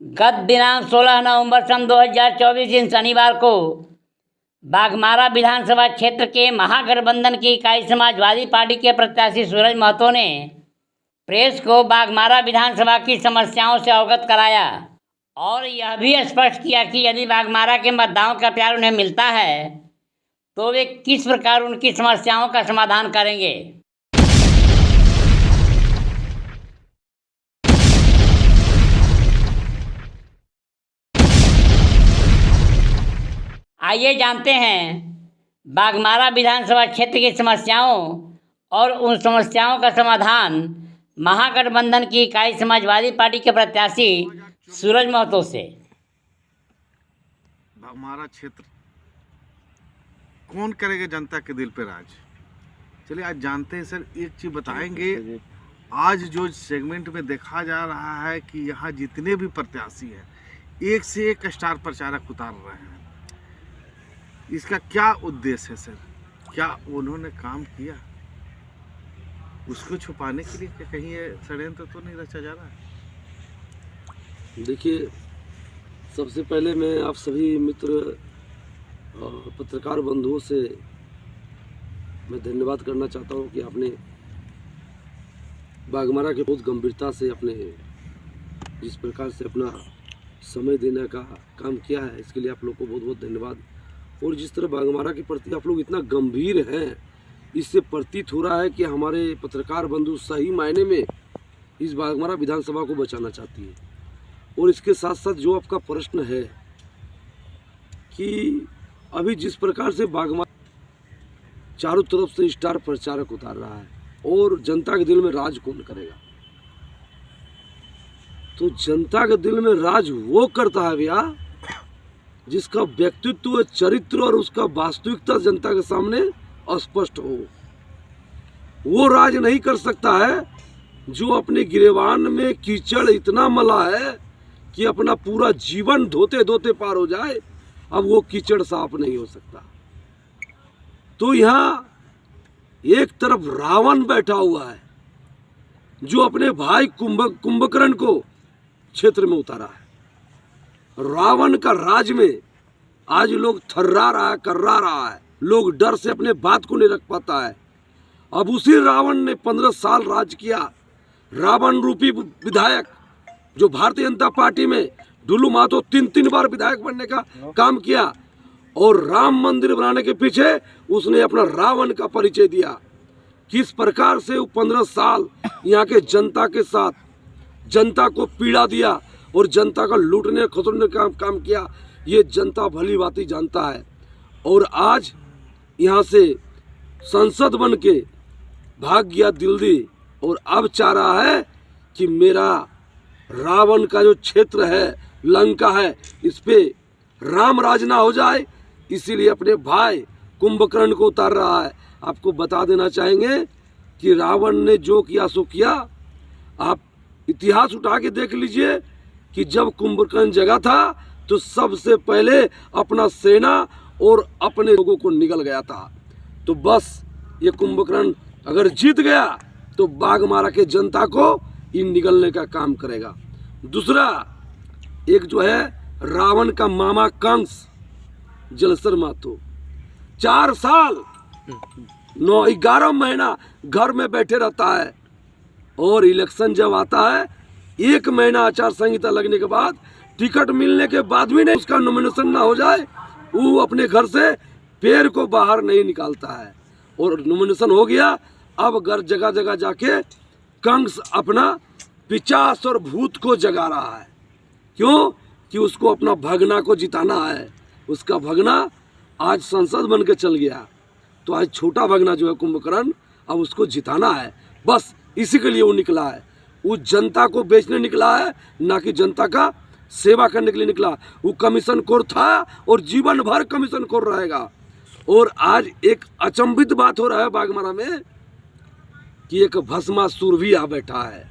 गत दिनांक 16 नवंबर सन 2024 दिन शनिवार को बाघमारा विधानसभा क्षेत्र के महागठबंधन की इकाई समाजवादी पार्टी के प्रत्याशी सूरज महतो ने प्रेस को बाघमारा विधानसभा की समस्याओं से अवगत कराया और यह भी स्पष्ट किया कि यदि बाघमारा के मतदाताओं का प्यार उन्हें मिलता है तो वे किस प्रकार उनकी समस्याओं का समाधान करेंगे। आइए जानते हैं बाघमारा विधानसभा क्षेत्र की समस्याओं और उन समस्याओं का समाधान महागठबंधन की इकाई समाजवादी पार्टी के प्रत्याशी सूरज महतो से। बाघमारा क्षेत्र कौन करेगा जनता के दिल पे राज? चलिए आज जानते हैं सर। एक चीज बताएंगे, आज जो सेगमेंट में देखा जा रहा है कि यहाँ जितने भी प्रत्याशी हैं एक से एक स्टार प्रचारक उतार रहे हैं। इसका क्या उद्देश्य है सर? क्या उन्होंने काम किया? उसको छुपाने के लिए कहीं ये षड्यंत्र तो नहीं रचा जा रहा है? देखिए, सबसे पहले मैं आप सभी मित्र पत्रकार बंधुओं से मैं धन्यवाद करना चाहता हूं कि आपने बाघमारा के बहुत गंभीरता से अपने जिस प्रकार से अपना समय देने का काम किया है, इसके लिए आप लोग को बहुत बहुत धन्यवाद। और जिस तरह बाघमारा के प्रति आप लोग इतना गंभीर हैं, इससे प्रतीत हो रहा है कि हमारे पत्रकार बंधु सही मायने में इस बाघमारा विधानसभा को बचाना चाहती है। और इसके साथ साथ जो आपका प्रश्न है कि अभी जिस प्रकार से बाघमारा चारों तरफ से स्टार प्रचारक उतार रहा है और जनता के दिल में राज कौन करेगा, तो जनता के दिल में राज वो करता है भैया जिसका व्यक्तित्व, चरित्र और उसका वास्तविकता जनता के सामने स्पष्ट हो। वो राज नहीं कर सकता है जो अपने गिरेबान में कीचड़ इतना मला है कि अपना पूरा जीवन धोते धोते पार हो जाए, अब वो कीचड़ साफ नहीं हो सकता। तो यहाँ एक तरफ रावण बैठा हुआ है जो अपने भाई कुंभकर्ण को क्षेत्र में उतारा है। रावण का राज में आज लोग थर्रा रहा है, कर्रा रहा है, लोग डर से अपने बात को नहीं रख पाता है। अब उसी रावण ने 15 साल राज किया। रावण रूपी विधायक जो भारतीय जनता पार्टी में डुल्लू महतो 3 बार विधायक बनने का काम किया और राम मंदिर बनाने के पीछे उसने अपना रावण का परिचय दिया। किस प्रकार से वो 15 साल यहाँ के जनता के साथ जनता को पीड़ा दिया और जनता का लूटने खसोटने का काम किया, ये जनता भली भांति जानता है। और आज यहाँ से संसद बन के भाग गया दिल्ली और अब चाह रहा है कि मेरा रावण का जो क्षेत्र है, लंका है, इस पे राम राज ना हो जाए, इसीलिए अपने भाई कुंभकर्ण को उतार रहा है। आपको बता देना चाहेंगे कि रावण ने जो किया सो किया। आप इतिहास उठा के देख लीजिए कि जब कुंभकर्ण जगा था तो सबसे पहले अपना सेना और अपने लोगों को निगल गया था। तो बस ये कुंभकर्ण अगर जीत गया तो बाघमारा के जनता को इन निगलने का काम करेगा। दूसरा, एक जो है रावण का मामा कंस जलसर महतो 4 साल 11 महीना घर में बैठे रहता है और इलेक्शन जब आता है 1 महीना आचार संहिता लगने के बाद टिकट मिलने के बाद भी नहीं उसका नॉमिनेशन ना हो जाए, वो अपने घर से पैर को बाहर नहीं निकालता है। और नॉमिनेशन हो गया, अब घर जगह जगह जाके कंस अपना पिचास और भूत को जगा रहा है। क्यों? कि उसको अपना भगना को जिताना है। उसका भगना आज संसद बन के चल गया, तो आज छोटा भगना जो है कुंभकर्ण, अब उसको जिताना है। बस इसी के लिए वो निकला है। वो जनता को बेचने निकला है, ना कि जनता का सेवा करने के लिए निकला। वो कमीशन खोर था और जीवन भर कमीशन खोर रहेगा। और आज एक अचंभित बात हो रहा है बाघमारा में कि एक भस्मासुर भी आ बैठा है।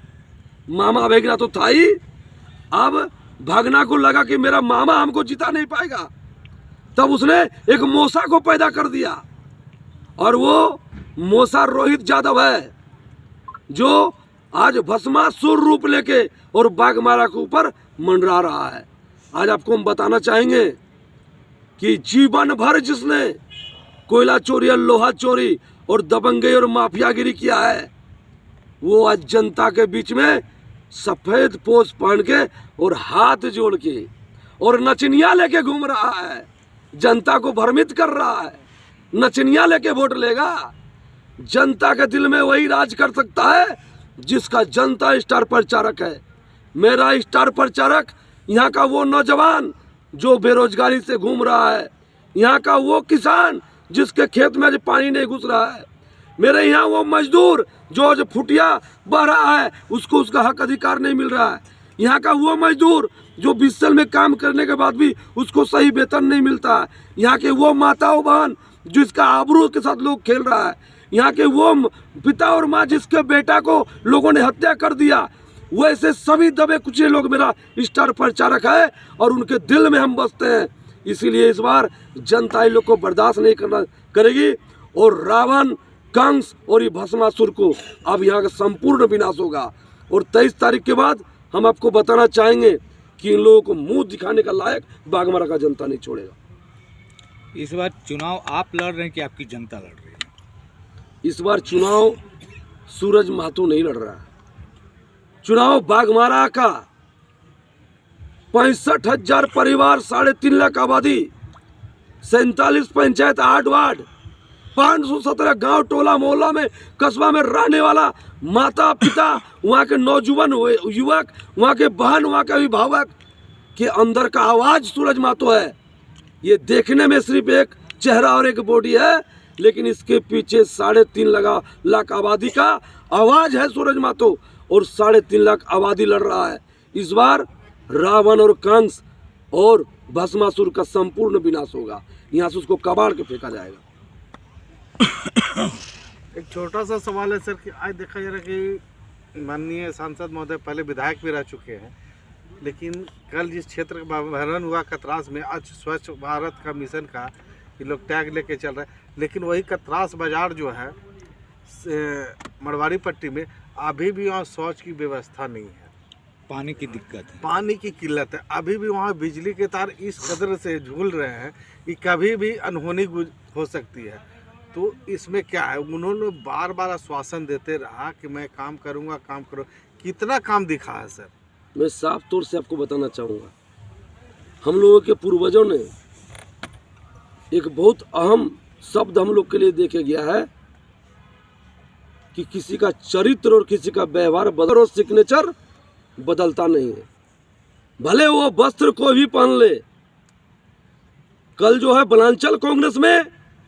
मामा भगना तो था ही, अब भगना को लगा कि मेरा मामा हमको जिता नहीं पाएगा, तब उसने एक मोसा को पैदा कर दिया। और वो मोसा रोहित यादव है जो आज भस्मासुर रूप लेके और बाघमारा के ऊपर मंडरा रहा है। आज आपको हम बताना चाहेंगे कि जीवन भर जिसने कोयला चोरी और लोहा चोरी और दबंगई और माफियागिरी किया है, वो आज जनता के बीच में सफेद पोश पहन के और हाथ जोड़ के और नचनिया लेके घूम रहा है, जनता को भ्रमित कर रहा है। नचनिया लेके वोट लेगा। जनता के दिल में वही राज कर सकता है जिसका जनता स्टार प्रचारक है। मेरा स्टार प्रचारक यहाँ का वो नौजवान जो बेरोजगारी से घूम रहा है, यहाँ का वो किसान जिसके खेत में आज पानी नहीं घुस रहा है, मेरे यहाँ वो मजदूर जो आज फुटिया बह रहा है, उसको उसका हक अधिकार नहीं मिल रहा है, यहाँ का वो मजदूर जो बिस्सल में काम करने के बाद भी उसको सही वेतन नहीं मिलता है, यहाँ के वो माता और बहन जिसका आबरू के साथ लोग खेल रहा है, यहाँ के वो पिता और माँ जिसके बेटा को लोगों ने हत्या कर दिया, वैसे सभी दबे कुचले लोग मेरा स्टार प्रचारक है और उनके दिल में हम बसते हैं। इसीलिए इस बार जनता इन लोग को बर्दाश्त नहीं करना करेगी और रावण, कंस और ये भस्मासुर को अब यहाँ का संपूर्ण विनाश होगा। और 23 तारीख के बाद हम आपको बताना चाहेंगे कि इन लोगों को मुंह दिखाने का लायक बाघमारा का जनता नहीं छोड़ेगा। इस बार चुनाव आप लड़ रहे हैं कि आपकी जनता लड़ रही है? इस बार चुनाव सूरज महतो नहीं लड़ रहा है। चुनाव बाघमारा का 65,000 परिवार, 3.5 लाख आबादी, 47 पंचायत, 8 वार्ड, 517 गांव, टोला मोहल्ला में, कस्बा में रहने वाला माता पिता, वहाँ के नौजवान युवक, वहाँ के बहन, वहाँ के अभिभावक के अंदर का आवाज सूरज महतो है। ये देखने में सिर्फ एक चेहरा और एक बॉडी है, लेकिन इसके पीछे 3.5 लाख आबादी का आवाज है सूरज महतो और 3.5 लाख आबादी लड़ रहा है। इस बार रावण और कंस और भस्मासुर का संपूर्ण विनाश होगा। यहाँ से उसको कबाड़ के फेंका जाएगा। एक छोटा सा सवाल है सर कि आज देखा जा रहा है कि माननीय सांसद महोदय पहले विधायक भी रह चुके हैं, लेकिन कल जिस क्षेत्र का भरण हुआ कतरास में, आज स्वच्छ भारत का मिशन का ये लोग टैग लेके चल रहे हैं, लेकिन वही कतरास बाजार जो है मड़वाड़ी पट्टी में अभी भी वहाँ शौच की व्यवस्था नहीं है, पानी की दिक्कत है, पानी की किल्लत है। अभी भी वहाँ बिजली के तार इस कदर से झूल रहे हैं कि कभी भी अनहोनी हो सकती है। तो इसमें क्या है, उन्होंने बार बार आश्वासन देते रहा कि मैं काम करूँगा, काम करूँ, कितना काम दिखा है सर? मैं साफ तौर से आपको बताना चाहूँगा, हम लोगों के पूर्वजों ने एक बहुत अहम शब्द हम लोग के लिए देखे गया है कि किसी का चरित्र और किसी का व्यवहार बदल और सिग्नेचर बदलता नहीं है, भले वो वस्त्र को भी पहन ले। कल जो है बलांचल कांग्रेस में,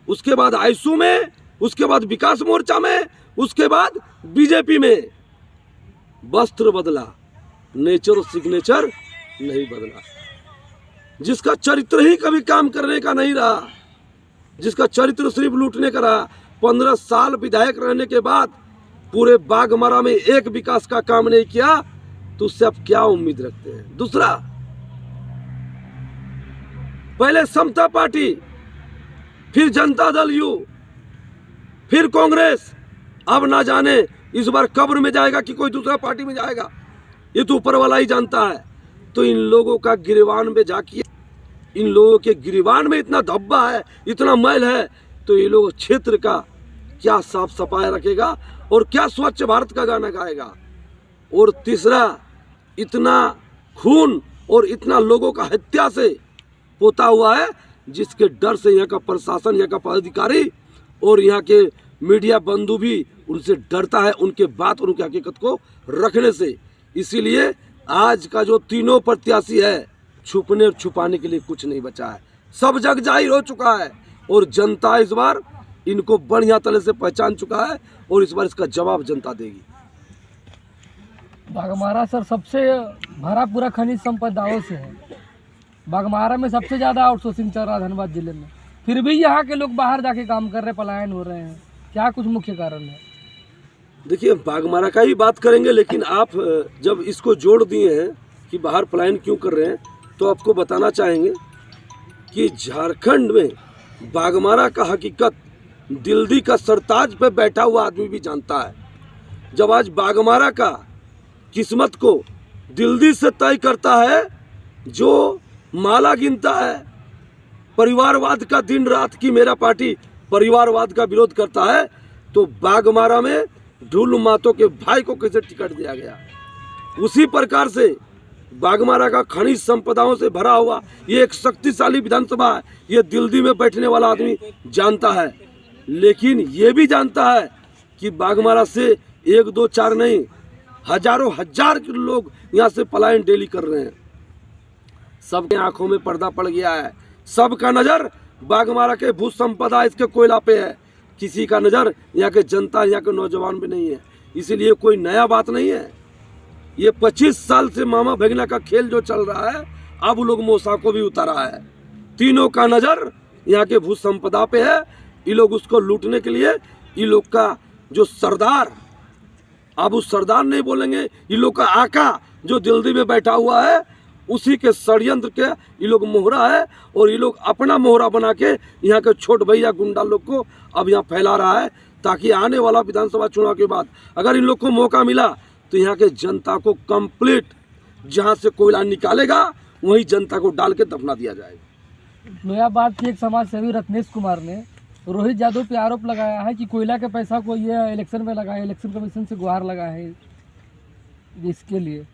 उसके बाद आईसू में, उसके बाद विकास मोर्चा में, उसके बाद बीजेपी में, वस्त्र बदला, नेचर और सिग्नेचर नहीं बदला। जिसका चरित्र ही कभी काम करने का नहीं रहा, जिसका चरित्र सिर्फ लूटने का रहा, 15 साल विधायक रहने के बाद पूरे बाघमारा में एक विकास का काम नहीं किया, तो उससे आप क्या उम्मीद रखते हैं? दूसरा, पहले समता पार्टी, फिर जनता दल यू, फिर कांग्रेस, अब ना जाने इस बार कब्र में जाएगा कि कोई दूसरा पार्टी में जाएगा, ये तो ऊपर वाला ही जानता है। तो इन लोगों का गिरवान में जाके, इन लोगों के गिरवान में इतना धब्बा है, इतना मैल है, तो ये लोग क्षेत्र का क्या साफ सफाई रखेगा और क्या स्वच्छ भारत का गाना गाएगा? और तीसरा, इतना खून और इतना लोगों का हत्या से पोता हुआ है, जिसके डर से यहाँ का प्रशासन, यहाँ का पदाधिकारी और यहाँ के मीडिया बंधु भी उनसे डरता है, उनके बात और उनकी हकीकत को रखने से। इसीलिए आज का जो तीनों प्रत्याशी है, छुपने और छुपाने के लिए कुछ नहीं बचा है, सब जग जाहिर हो चुका है और जनता इस बार इनको बढ़िया तरह से पहचान चुका है और इस बार इसका जवाब जनता देगी। बाघमारा सर सबसे भरा पूरा खनिज संपदाओं से है। बाघमारा में सबसे ज़्यादा आउटसोर्सिंग चल रहा है धनबाद जिले में, फिर भी यहाँ के लोग बाहर जाके काम कर रहे, पलायन हो रहे हैं। क्या कुछ मुख्य कारण है? देखिए, बाघमारा का ही बात करेंगे, लेकिन आप जब इसको जोड़ दिए हैं कि बाहर पलायन क्यों कर रहे हैं, तो आपको बताना चाहेंगे कि झारखंड में बाघमारा का हकीकत दिल्ली का सरताज पे बैठा हुआ आदमी भी जानता है। जब आज बाघमारा का किस्मत को दिल्ली से तय करता है, जो माला गिनता है परिवारवाद का, दिन रात की मेरा पार्टी परिवारवाद का विरोध करता है, तो बाघमारा में ढुल मातो के भाई को कैसे टिकट दिया गया। उसी प्रकार से बाघमारा का खनिज संपदाओं से भरा हुआ ये एक शक्तिशाली विधानसभा है, ये दिल्ली में बैठने वाला आदमी जानता है। लेकिन ये भी जानता है कि बाघमारा से 1 2 4 नहीं, हजारों हजार के लोग यहाँ से पलायन डेली कर रहे हैं। सबके आंखों में पर्दा पड़ गया है, सबका नज़र बाघमारा के भू संपदा, इसके कोयला पे है। किसी का नज़र यहाँ के जनता, यहाँ के नौजवान पे नहीं है। इसीलिए कोई नया बात नहीं है। ये 25 साल से मामा भगना का खेल जो चल रहा है, अब लोग मौसा को भी उतारा है। तीनों का नज़र यहाँ के भू संपदा पे है। ये लोग उसको लूटने के लिए, ये लोग का जो सरदार, अब उस सरदार नहीं बोलेंगे, ये लोग का आका जो दिल्ली में बैठा हुआ है, उसी के षड्यंत्र के ये लोग मोहरा है। और ये लोग अपना मोहरा बना के यहाँ के छोट भैया गुंडा लोग को अब यहाँ फैला रहा है, ताकि आने वाला विधानसभा चुनाव के बाद अगर इन लोग को मौका मिला तो यहाँ के जनता को कंप्लीट जहाँ से कोयला निकालेगा वहीं जनता को डाल के दफना दिया जाएगा। नया बात थी, एक समाज सेवी रत्नेश कुमार ने रोहित यादव पे आरोप लगाया है कि कोयला के पैसा को ये इलेक्शन में लगाया, इलेक्शन कमीशन से गुहार लगाया है इसके लिए।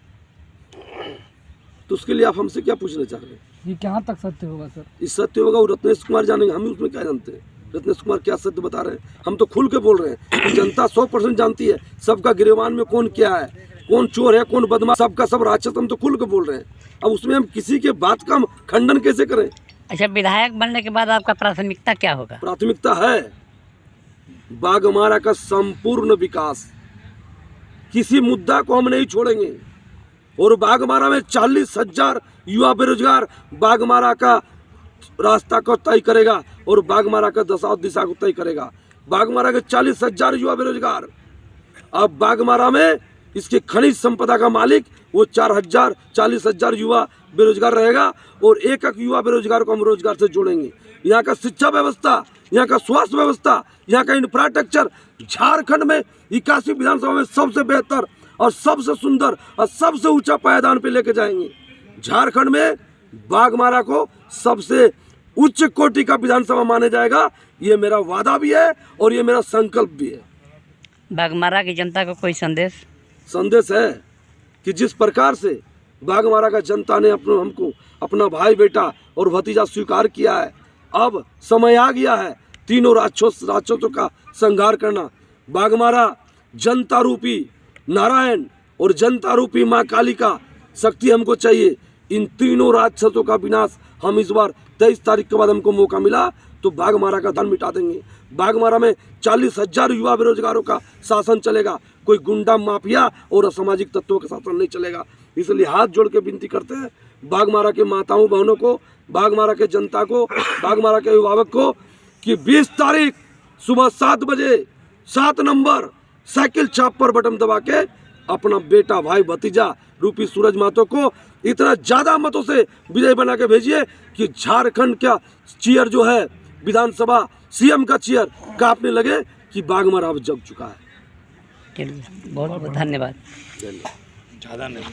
तो उसके लिए आप हमसे क्या पूछना चाह रहे हैं? ये कहाँ तक सत्य होगा सर? इस सत्य होगा वो रत्नेश कुमार जानेंगे, हम उसमें क्या जानते हैं। रत्नेश कुमार क्या सत्य बता रहे हैं, हम तो खुल के बोल रहे हैं। जनता 100% जानती है सबका गिरबान में कौन क्या है, कौन चोर है, कौन बदमाश, सबका सब राक्षस, हम तो खुल के बोल रहे हैं। अब उसमें हम किसी के बात का खंडन कैसे करें? अच्छा, विधायक बनने के बाद आपका प्राथमिकता क्या होगा? प्राथमिकता है बाघमारा का संपूर्ण विकास, किसी मुद्दा को हम नहीं छोड़ेंगे। और बाघमारा में 40,000 युवा बेरोजगार बाघमारा का रास्ता को तय करेगा और बाघमारा का दशा और दिशा को तय करेगा। बाघमारा के 40,000 युवा बेरोजगार, अब बाघमारा में इसके खनिज संपदा का मालिक वो 40,000 युवा बेरोजगार रहेगा और एक युवा बेरोजगार को हम रोजगार से जोड़ेंगे। यहाँ का शिक्षा व्यवस्था, यहाँ का स्वास्थ्य व्यवस्था, यहाँ का इंफ्रास्ट्रक्चर झारखंड में 81 विधानसभा में सबसे बेहतर और सबसे सुंदर और सबसे ऊंचा पायदान पे लेके जाएंगे। झारखंड में बाघमारा को सबसे उच्च कोटि का विधानसभा माना जाएगा। ये मेरा वादा भी है और ये मेरा संकल्प भी है। बाघमारा की जनता को कोई संदेश है कि जिस प्रकार से बाघमारा का जनता ने हमको अपना भाई बेटा और भतीजा स्वीकार किया है, अब समय आ गया है तीनों राक्षसों का संहार करना। बाघमारा जनता रूपी नारायण और जनता रूपी माँ काली का शक्ति हमको चाहिए। इन तीनों राक्षसों का विनाश हम इस बार 23 तारीख के बाद हमको मौका मिला तो बाघमारा का धन मिटा देंगे। बाघमारा में 40,000 युवा बेरोजगारों का शासन चलेगा, कोई गुंडा माफिया और असामाजिक तत्वों का शासन नहीं चलेगा। इसलिए हाथ जोड़ के विनती करते हैं बाघमारा के माताओं बहनों को, बाघमारा के जनता को, बाघमारा के अभिभावक को कि 20 तारीख सुबह 7 बजे 7 नंबर साइकिल छाप पर बटन दबा के अपना बेटा भाई भतीजा रूपी सूरज मातो को इतना ज़्यादा मतों से विजय बना के भेजिए कि झारखंड का चीयर जो है विधानसभा सीएम का चीयर कांपने लगे कि बाघमारा अब जग चुका है। चलिए, बहुत बहुत धन्यवाद। ज़्यादा नहीं।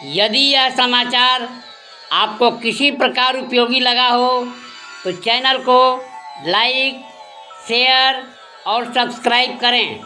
यदि यह समाचार आपको किसी प्रकार उपयोगी लगा हो तो चैनल को लाइक, शेयर और सब्सक्राइब करें।